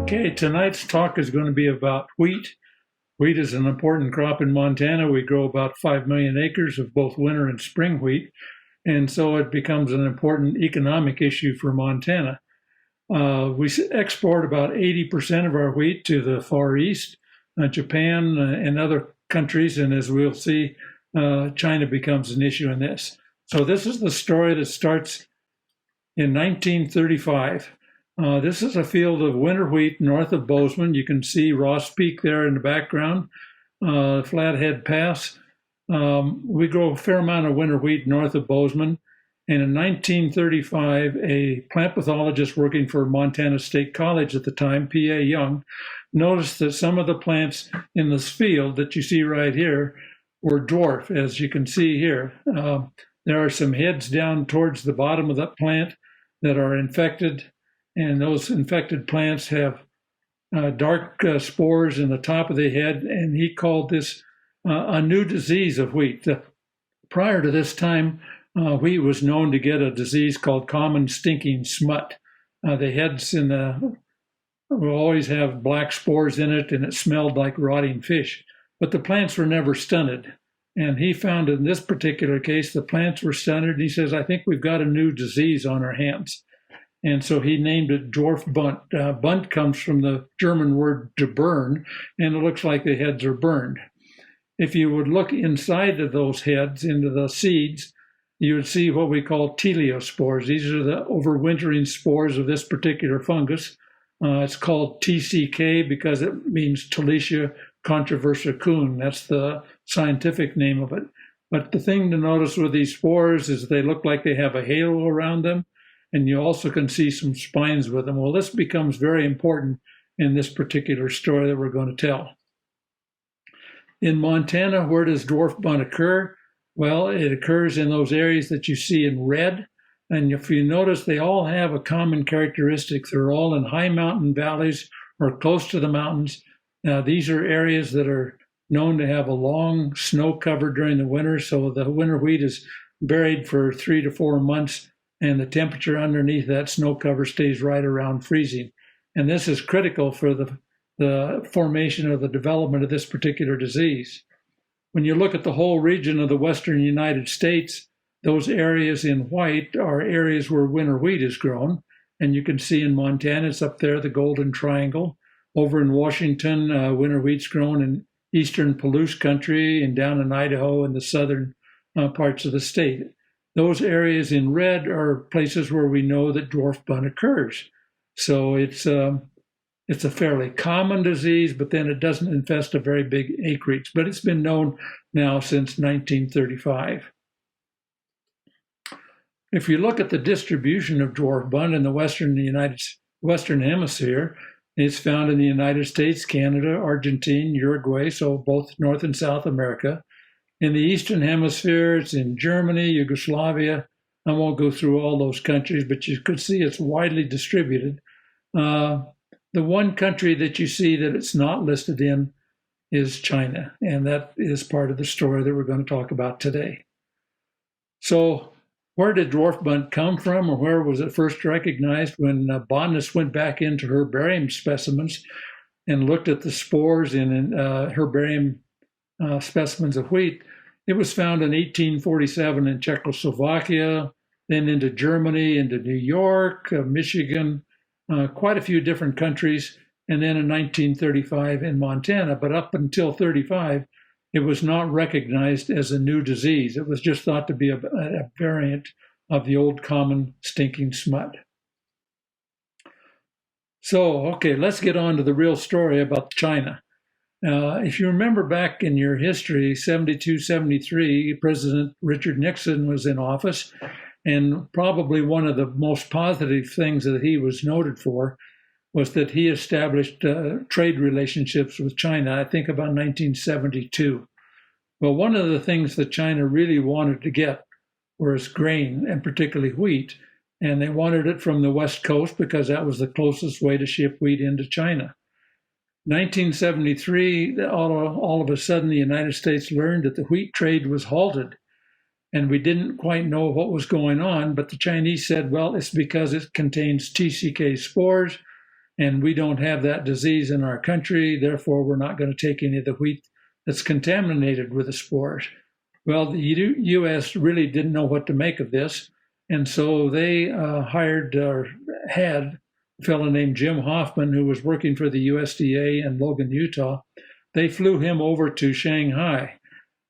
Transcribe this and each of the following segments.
Okay, tonight's talk is going to be about wheat. Wheat is an important crop in Montana. We grow about 5 million acres of both winter and spring wheat, and so it becomes an important economic issue for Montana. We export about 80% of our wheat to the Far East, Japan, and other countries, and as we'll see, China becomes an issue in this. So this is the story that starts in 1935. This is a field of winter wheat north of Bozeman. You can see Ross Peak there in the background, Flathead Pass. We grow a fair amount of winter wheat north of Bozeman. And in 1935, a plant pathologist working for Montana State College at the time, P.A. Young, noticed that some of the plants in this field that you see right here were dwarf, as you can see here. There are some heads down towards the bottom of that plant that are infected, and those infected plants have dark spores in the top of the head, and he called this a new disease of wheat. Prior to this time, wheat was known to get a disease called common stinking smut. The heads will always have black spores in it, and it smelled like rotting fish. But the plants were never stunted. And he found in this particular case, the plants were stunted. He says, I think we've got a new disease on our hands. And so he named it dwarf bunt. Bunt comes from the German word to burn, and it looks like the heads are burned. If you would look inside of those heads, into the seeds, you would see what we call teleospores. These are the overwintering spores of this particular fungus. It's called TCK because it means Talicia controversicum. That's the scientific name of it. But the thing to notice with these spores is they look like they have a halo around them, and you also can see some spines with them. Well, this becomes very important in this particular story that we're going to tell. In Montana, where does dwarf bunt occur? Well, it occurs in those areas that you see in red. And if you notice, they all have a common characteristic. They're all in high mountain valleys or close to the mountains. Now, these are areas that are known to have a long snow cover during the winter. So the winter wheat is buried for 3 to 4 months, and the temperature underneath that snow cover stays right around freezing. And this is critical for the formation or the development of this particular disease. When you look at the whole region of the western United States, those areas in white are areas where winter wheat is grown. And you can see in Montana, it's up there, the Golden Triangle. Over in Washington, winter wheat's grown in eastern Palouse country and down in Idaho and the southern parts of the state. Those areas in red are places where we know that dwarf bunt occurs. So it's a fairly common disease, but then it doesn't infest a very big acreage. But it's been known now since 1935. If you look at the distribution of dwarf bunt in the Western Hemisphere, it's found in the United States, Canada, Argentina, Uruguay, so both North and South America. In the Eastern Hemisphere, it's in Germany, Yugoslavia. I won't go through all those countries, but you could see it's widely distributed. The one country that you see that it's not listed in is China, and that is part of the story that we're going to talk about today. So where did dwarf bunt come from, or where was it first recognized? When botanists went back into herbarium specimens and looked at the spores in herbarium specimens of wheat, it was found in 1847 in Czechoslovakia, then into Germany, into New York, Michigan, quite a few different countries, and then in 1935 in Montana. But up until 35, it was not recognized as a new disease. It was just thought to be a variant of the old common stinking smut. So, okay, let's get on to the real story about China. If you remember back in your history, 72, 73, President Richard Nixon was in office, and probably one of the most positive things that he was noted for was that he established trade relationships with China, I think about 1972. Well, one of the things that China really wanted to get was grain, and particularly wheat, and they wanted it from the West Coast because that was the closest way to ship wheat into China. 1973, all of a sudden, the United States learned that the wheat trade was halted, and we didn't quite know what was going on, but the Chinese said, well, it's because it contains TCK spores, and we don't have that disease in our country. Therefore, we're not going to take any of the wheat that's contaminated with the spores. Well, the U.S. really didn't know what to make of this, and so they hired or had a fellow named Jim Hoffman, who was working for the USDA in Logan, Utah. They flew him over to Shanghai.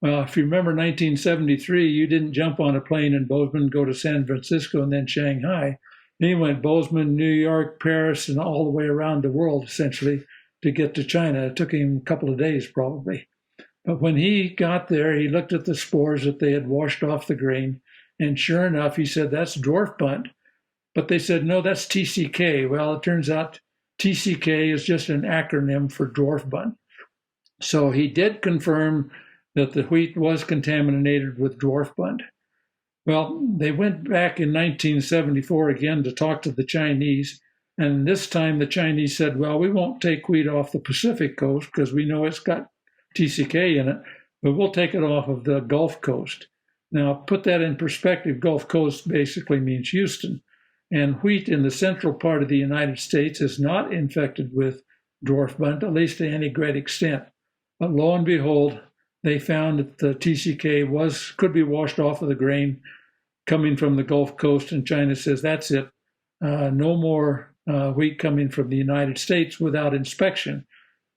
Well, if you remember 1973, you didn't jump on a plane in Bozeman, go to San Francisco, and then Shanghai. He went Bozeman, New York, Paris, and all the way around the world, essentially, to get to China. It took him a couple of days, probably. But when he got there, he looked at the spores that they had washed off the grain, and sure enough, he said, that's dwarf bunt. But they said, no, that's TCK. Well, it turns out TCK is just an acronym for dwarf bunt. So he did confirm that the wheat was contaminated with dwarf bunt. Well, they went back in 1974 again to talk to the Chinese, and this time the Chinese said, well, we won't take wheat off the Pacific coast because we know it's got TCK in it, but we'll take it off of the Gulf Coast. Now, put that in perspective, Gulf Coast basically means Houston, and wheat in the central part of the United States is not infected with dwarf bunt, at least to any great extent. But lo and behold, they found that the TCK could be washed off of the grain coming from the Gulf Coast, and China says, that's it. No more wheat coming from the United States without inspection.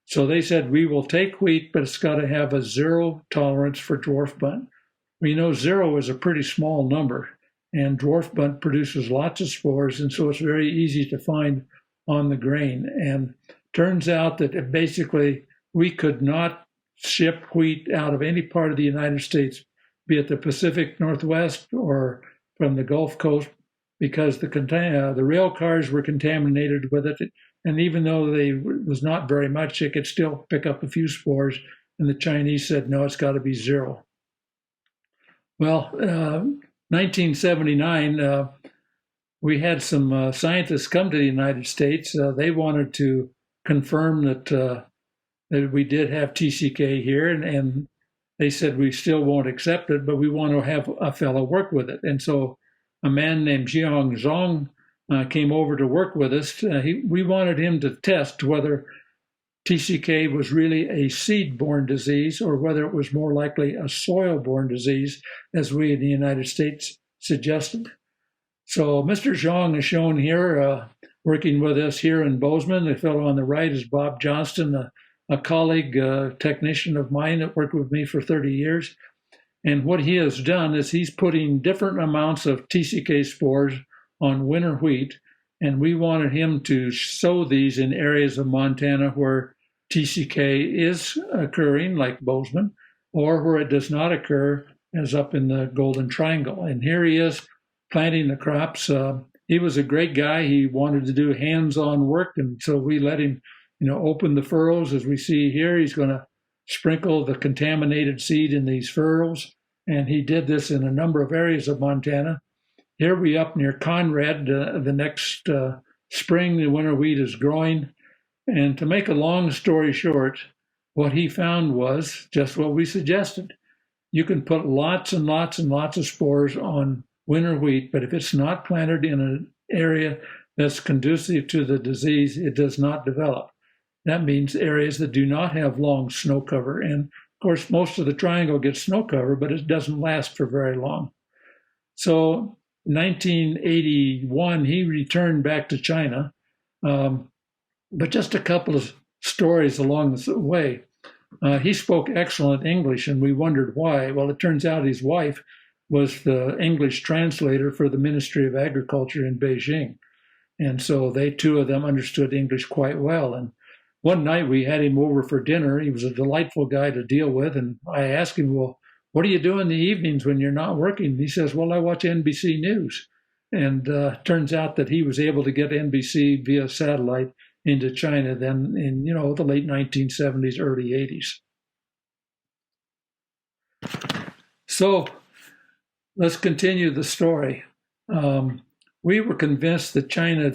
So they said, we will take wheat, but it's got to have a zero tolerance for dwarf bunt. We know zero is a pretty small number, and dwarf bunt produces lots of spores, and so it's very easy to find on the grain. And turns out that basically we could not ship wheat out of any part of the United States, be it the Pacific Northwest or from the Gulf Coast, because the rail cars were contaminated with it. And even though it was not very much, it could still pick up a few spores. And the Chinese said, no, it's got to be zero. Well, 1979, we had some scientists come to the United States. They wanted to confirm that we did have TCK here, and they said we still won't accept it, but we want to have a fellow work with it. And so a man named Jiang Zhong came over to work with us. We wanted him to test whether TCK was really a seed-borne disease or whether it was more likely a soil-borne disease, as we in the United States suggested. So Mr. Zhong is shown here working with us here in Bozeman. The fellow on the right is Bob Johnston, a colleague, technician of mine that worked with me for 30 years. And what he has done is he's putting different amounts of TCK spores on winter wheat, and we wanted him to sow these in areas of Montana where TCK is occurring, like Bozeman, or where it does not occur, as up in the Golden Triangle. And here he is planting the crops. He was a great guy. He wanted to do hands-on work, and so we let him open the furrows. As we see here, he's going to sprinkle the contaminated seed in these furrows, and he did this in a number of areas of Montana. Here we up near Conrad, the next spring, the winter wheat is growing. And to make a long story short, what he found was just what we suggested. You can put lots and lots and lots of spores on winter wheat, but if it's not planted in an area that's conducive to the disease, it does not develop. That means areas that do not have long snow cover. And of course, most of the triangle gets snow cover, but it doesn't last for very long. So 1981, he returned back to China, but just a couple of stories along the way. He spoke excellent English, and we wondered why. Well, it turns out his wife was the English translator for the Ministry of Agriculture in Beijing, and so they two of them understood English quite well. And one night we had him over for dinner. He was a delightful guy to deal with, and I asked him, well, what do you do in the evenings when you're not working? He says, well, I watch NBC News. And turns out that he was able to get NBC via satellite into China then in, the late 1970s, early 80s. So let's continue the story. We were convinced that China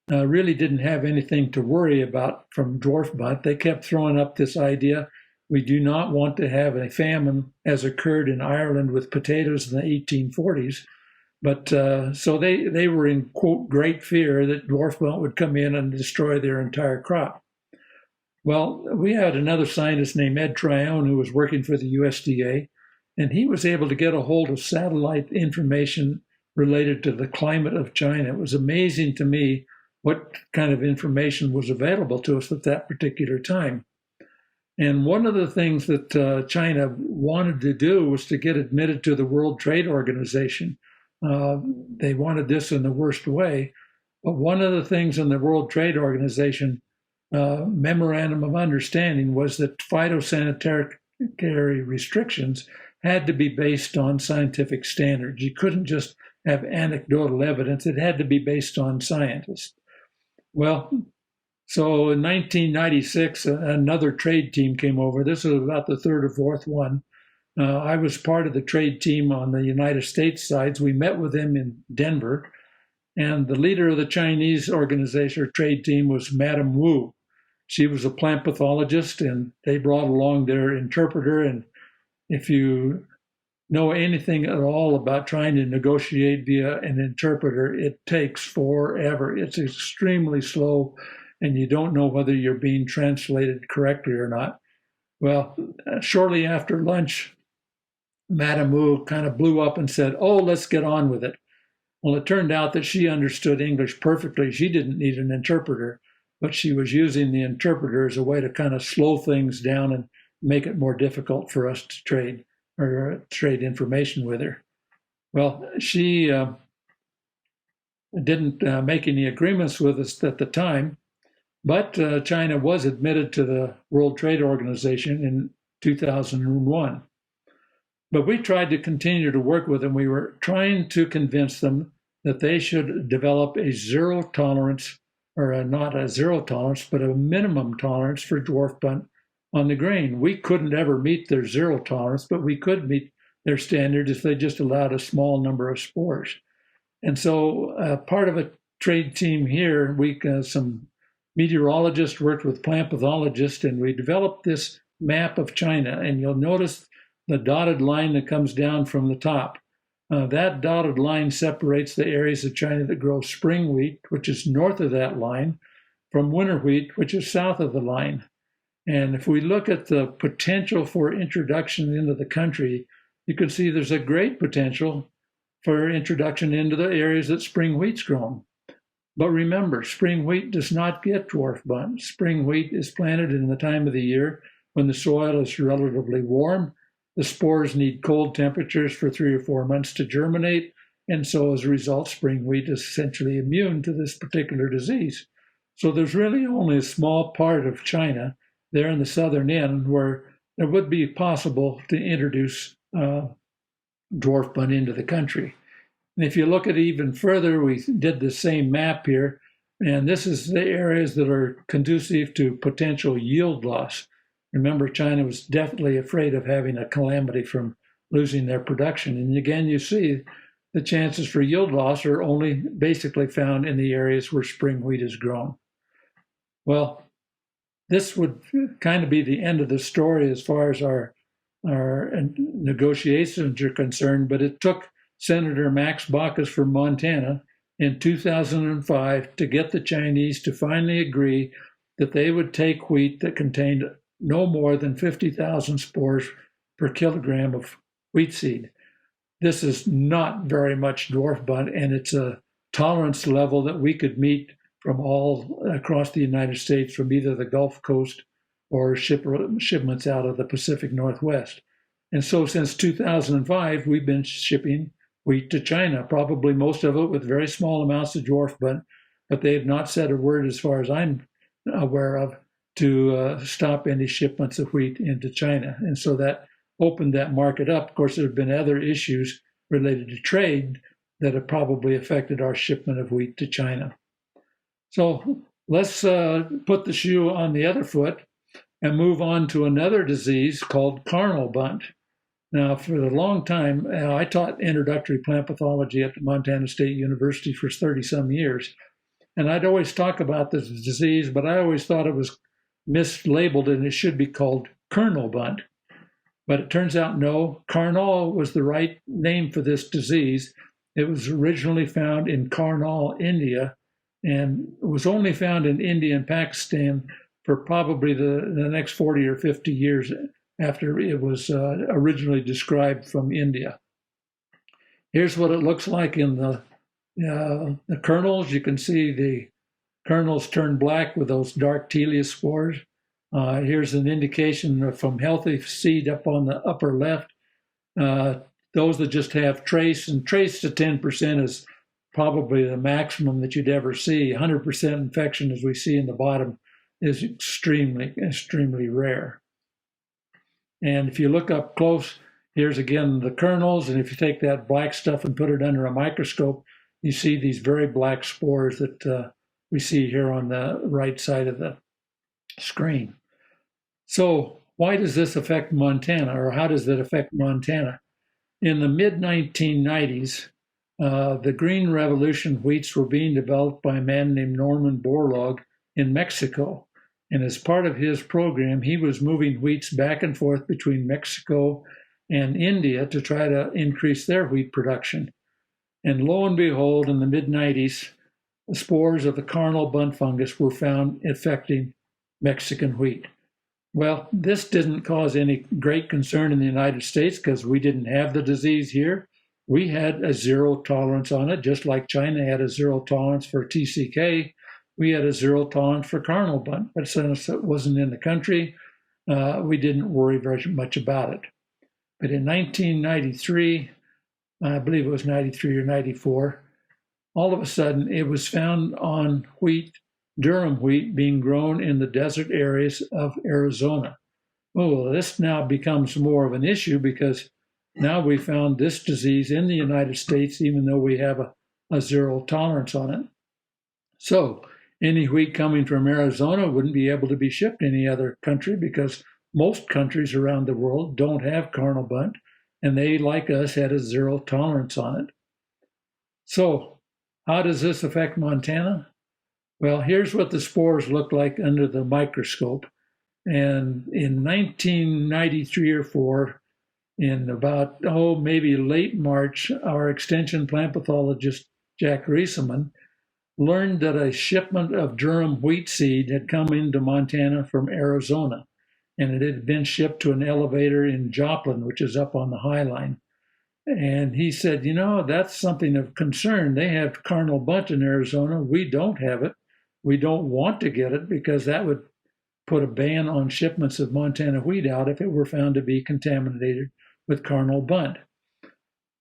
really didn't have anything to worry about from dwarf bunt. They kept throwing up this idea, we do not want to have a famine as occurred in Ireland with potatoes in the 1840s. But so they were in, quote, great fear that dwarf bunt would come in and destroy their entire crop. Well, we had another scientist named Ed Tryon who was working for the USDA, and he was able to get a hold of satellite information related to the climate of China. It was amazing to me what kind of information was available to us at that particular time. And one of the things that China wanted to do was to get admitted to the World Trade Organization. They wanted this in the worst way. But one of the things in the World Trade Organization memorandum of understanding was that phytosanitary restrictions had to be based on scientific standards. You couldn't just have anecdotal evidence. It had to be based on scientists. Well, so in 1996, another trade team came over. This was about the third or fourth one. I was part of the trade team on the United States side. We met with them in Denver, and the leader of the Chinese organization or trade team was Madame Wu. She was a plant pathologist, and they brought along their interpreter. And if you know anything at all about trying to negotiate via an interpreter, it takes forever. It's extremely slow, and you don't know whether you're being translated correctly or not. Well, shortly after lunch, Madame Wu kind of blew up and said, "Oh, let's get on with it." Well, it turned out that she understood English perfectly. She didn't need an interpreter, but she was using the interpreter as a way to kind of slow things down and make it more difficult for us to trade or trade information with her. Well, she didn't make any agreements with us at the time, but China was admitted to the World Trade Organization in 2001. But we tried to continue to work with them. We were trying to convince them that they should develop a zero tolerance, or not a zero tolerance, but a minimum tolerance for dwarf bunt on the grain. We couldn't ever meet their zero tolerance, but we could meet their standard if they just allowed a small number of spores. And so part of a trade team here, some meteorologists worked with plant pathologists, and we developed this map of China. And you'll notice the dotted line that comes down from the top. That dotted line separates the areas of China that grow spring wheat, which is north of that line, from winter wheat, which is south of the line. And if we look at the potential for introduction into the country, you can see there's a great potential for introduction into the areas that spring wheat's grown. But remember, spring wheat does not get dwarf bunt. Spring wheat is planted in the time of the year when the soil is relatively warm. The spores need cold temperatures for 3 or 4 months to germinate, and so as a result, spring wheat is essentially immune to this particular disease. So there's really only a small part of China there in the southern end where it would be possible to introduce dwarf bunt into the country. And if you look at it even further, we did the same map here, and this is the areas that are conducive to potential yield loss. Remember, China was definitely afraid of having a calamity from losing their production. And again, you see the chances for yield loss are only basically found in the areas where spring wheat is grown. Well, this would kind of be the end of the story as far as our negotiations are concerned, but it took Senator Max Baucus from Montana in 2005 to get the Chinese to finally agree that they would take wheat that contained no more than 50,000 spores per kilogram of wheat seed. This is not very much dwarf bunt, and it's a tolerance level that we could meet from all across the United States, from either the Gulf Coast or shipments out of the Pacific Northwest. And so since 2005, we've been shipping wheat to China, probably most of it with very small amounts of dwarf bunt, but they have not said a word, as far as I'm aware of, to stop any shipments of wheat into China. And so that opened that market up. Of course, there have been other issues related to trade that have probably affected our shipment of wheat to China. So let's put the shoe on the other foot and move on to another disease called carnal bunt. Now, for a long time, I taught introductory plant pathology at Montana State University for 30-some years. And I'd always talk about this disease, but I always thought it was mislabeled and it should be called carnal bunt. But it turns out no, carnal was the right name for this disease. It was originally found in Carnoust, India, and was only found in India and Pakistan for probably the next 40 or 50 years after it was originally described from India. Here's what it looks like in the kernels. You can see the kernels turn black with those dark teliospores. Here's an indication from healthy seed up on the upper left. Those that just have trace, and trace to 10% is probably the maximum that you'd ever see. 100% infection, as we see in the bottom, is extremely, extremely rare. And if you look up close, here's again the kernels, and if you take that black stuff and put it under a microscope, you see these very black spores that we see here on the right side of the screen. So why does this affect Montana, or how does it affect Montana? In the mid-1990s, the Green Revolution wheats were being developed by a man named Norman Borlaug in Mexico. And as part of his program, he was moving wheats back and forth between Mexico and India to try to increase their wheat production. And lo and behold, in the mid-90s, the spores of the carnal bunt fungus were found affecting Mexican wheat. Well, this didn't cause any great concern in the United States because we didn't have the disease here. We had a zero tolerance on it, just like China had a zero tolerance for TCK. We had a zero tolerance for carnal bunt, but since it wasn't in the country, we didn't worry very much about it. But in 1993, I believe it was 93 or 94, all of a sudden it was found on wheat, durum wheat, being grown in the desert areas of Arizona. Oh, this now becomes more of an issue because now we found this disease in the United States, even though we have a zero tolerance on it. So any wheat coming from Arizona wouldn't be able to be shipped to any other country because most countries around the world don't have carnal bunt, and they, like us, had a zero tolerance on it. So how does this affect Montana? Well, here's what the spores look like under the microscope. And in 1993 or 4, in about, maybe late March, our extension plant pathologist, Jack Riesemann, learned that a shipment of durum wheat seed had come into Montana from Arizona, and it had been shipped to an elevator in Joplin, which is up on the High Line. And he said, that's something of concern. They have carnal bunt in Arizona. We don't have it. We don't want to get it because that would put a ban on shipments of Montana wheat out if it were found to be contaminated with carnal bunt.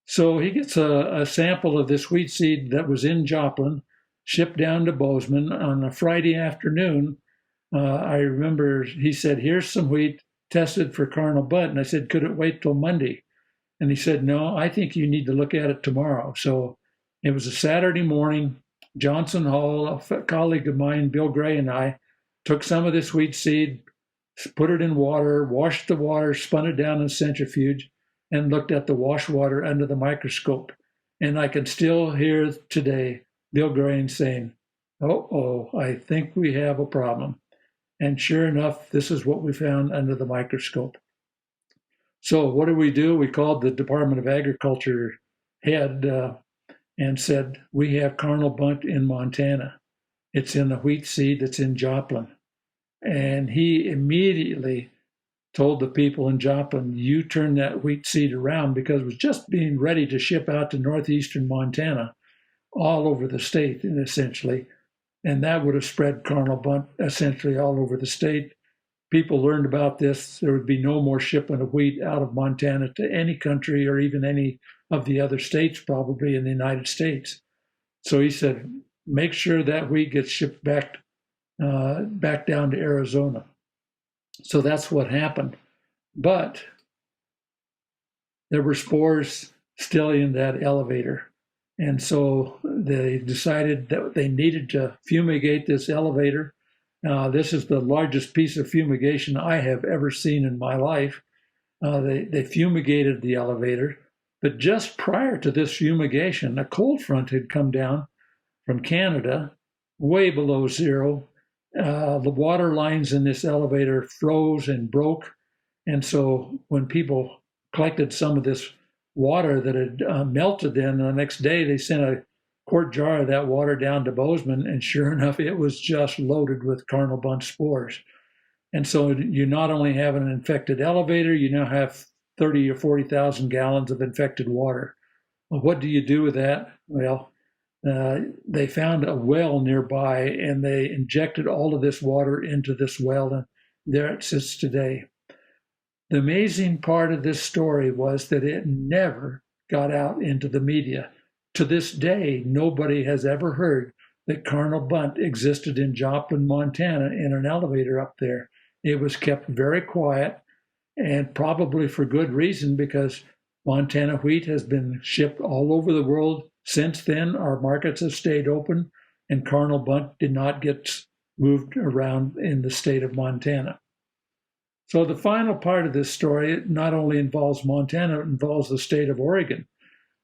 So he gets a sample of this wheat seed that was in Joplin, shipped down to Bozeman on a Friday afternoon. I remember he said, here's some wheat tested for carnal bunt. And I said, could it wait till Monday? And he said, no, I think you need to look at it tomorrow. So it was a Saturday morning. Johnson Hall, a colleague of mine, Bill Gray, and I took some of this wheat seed, put it in water, washed the water, spun it down in a centrifuge, and looked at the wash water under the microscope. And I can still hear today Bill Gray saying, I think we have a problem. And sure enough, this is what we found under the microscope. So what did we do? We called the Department of Agriculture head and said, we have carnal bunt in Montana. It's in the wheat seed that's in Joplin. And he immediately told the people in Joplin, you turn that wheat seed around, because it was just being ready to ship out to northeastern Montana, all over the state, essentially. And that would have spread carnal bunt essentially all over the state. People learned about this. There would be no more shipment of wheat out of Montana to any country or even any of the other states, probably in the United States. So he said, make sure that wheat gets shipped back down to Arizona. So that's what happened. But there were spores still in that elevator. And so they decided that they needed to fumigate this elevator. This is the largest piece of fumigation I have ever seen in my life. They fumigated the elevator. But just prior to this fumigation, a cold front had come down from Canada, way below zero. The water lines in this elevator froze and broke. And so when people collected some of this water that had melted. Then the next day they sent a quart jar of that water down to Bozeman, and sure enough, it was just loaded with cardinal bunch spores. And so you not only have an infected elevator, you now have 30 or 40,000 gallons of infected water. Well, what do you do with that? Well, they found a well nearby, and they injected all of this water into this well, and there it sits today. The amazing part of this story was that it never got out into the media. To this day, nobody has ever heard that cardinal bunt existed in Joplin, Montana, in an elevator up there. It was kept very quiet, and probably for good reason, because Montana wheat has been shipped all over the world since then. Our markets have stayed open, and cardinal bunt did not get moved around in the state of Montana. So the final part of this story not only involves Montana, it involves the state of Oregon.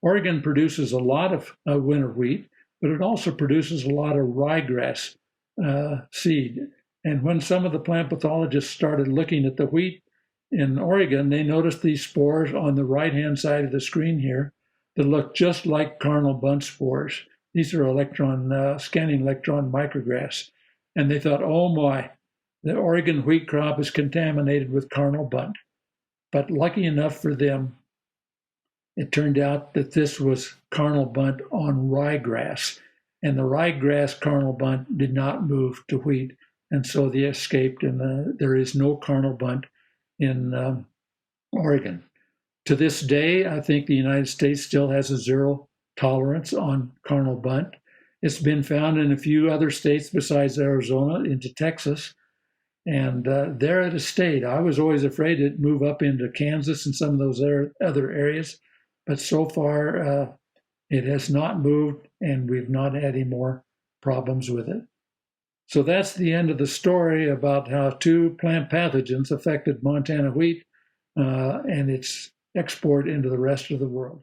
Oregon produces a lot of winter wheat, but it also produces a lot of ryegrass seed. And when some of the plant pathologists started looking at the wheat in Oregon, they noticed these spores on the right-hand side of the screen here that look just like cardinal bunt spores. These are scanning electron micrographs. And they thought, oh my, the Oregon wheat crop is contaminated with cardinal bunt. But lucky enough for them, it turned out that this was cardinal bunt on ryegrass, and the ryegrass cardinal bunt did not move to wheat, and so they escaped, and there is no cardinal bunt in Oregon. To this day, I think the United States still has a zero tolerance on cardinal bunt. It's been found in a few other states besides Arizona, into Texas, and they're at a state. I was always afraid it'd move up into Kansas and some of those other areas, but so far it has not moved, and we've not had any more problems with it. So that's the end of the story about how two plant pathogens affected Montana wheat and its export into the rest of the world.